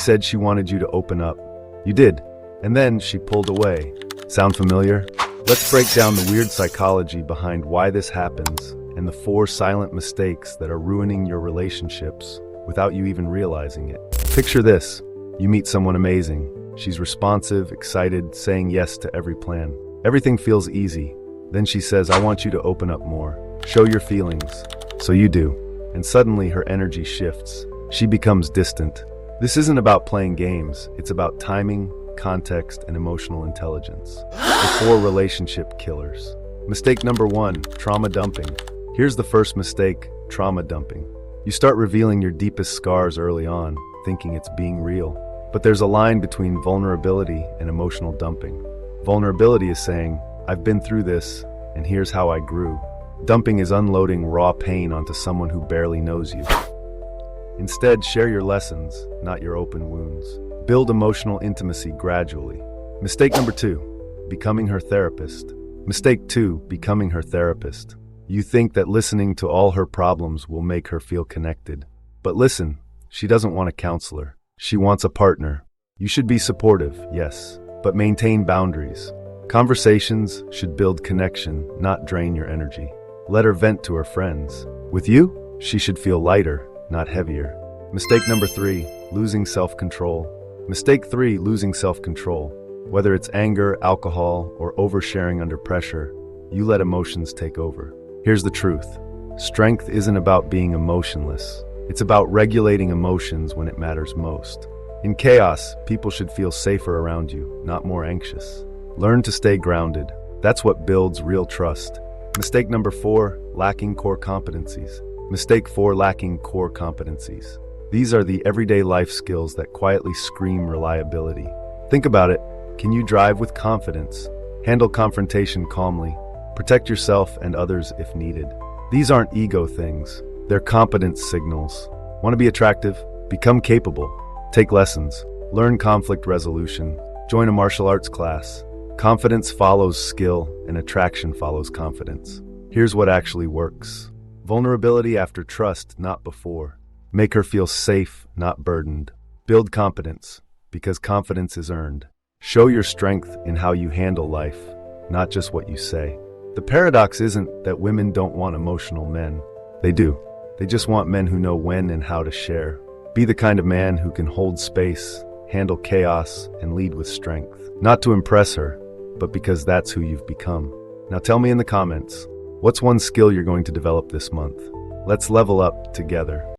said she wanted you to open up. You did. And then she pulled away. Sound familiar? Let's break down the weird psychology behind why this happens and the 4 silent mistakes that are ruining your relationships without you even realizing it. Picture this. You meet someone amazing. She's responsive, excited, saying yes to every plan. Everything feels easy. Then she says, I want you to open up more. Show your feelings. So you do. And suddenly her energy shifts. She becomes distant. This isn't about playing games. It's about timing, context, and emotional intelligence. The 4 relationship killers. Mistake number 1, trauma dumping. Here's the first mistake, trauma dumping. You start revealing your deepest scars early on, thinking it's being real. But there's a line between vulnerability and emotional dumping. Vulnerability is saying, I've been through this, and here's how I grew. Dumping is unloading raw pain onto someone who barely knows you. Instead, share your lessons, not your open wounds. Build emotional intimacy gradually. Mistake number 2, becoming her therapist. Mistake 2, becoming her therapist. You think that listening to all her problems will make her feel connected. But listen, she doesn't want a counselor. She wants a partner. You should be supportive, yes, but maintain boundaries. Conversations should build connection, not drain your energy. Let her vent to her friends. With you, she should feel lighter, not heavier. Mistake number 3, losing self-control. Mistake 3, losing self-control. Whether it's anger, alcohol, or oversharing under pressure, you let emotions take over. Here's the truth. Strength isn't about being emotionless. It's about regulating emotions when it matters most. In chaos, people should feel safer around you, not more anxious. Learn to stay grounded. That's what builds real trust. Mistake number 4, lacking core competencies. Mistake 4, lacking core competencies. These are the everyday life skills that quietly scream reliability. Think about it. Can you drive with confidence? Handle confrontation calmly? Protect yourself and others if needed? These aren't ego things. They're competence signals. Want to be attractive? Become capable. Take lessons. Learn conflict resolution. Join a martial arts class. Confidence follows skill, and attraction follows confidence. Here's what actually works. Vulnerability after trust, not before. Make her feel safe, not burdened. Build competence, because confidence is earned. Show your strength in how you handle life, not just what you say. The paradox isn't that women don't want emotional men. They do. They just want men who know when and how to share. Be the kind of man who can hold space, handle chaos, and lead with strength. Not to impress her, but because that's who you've become. Now tell me in the comments, what's one skill you're going to develop this month? Let's level up together.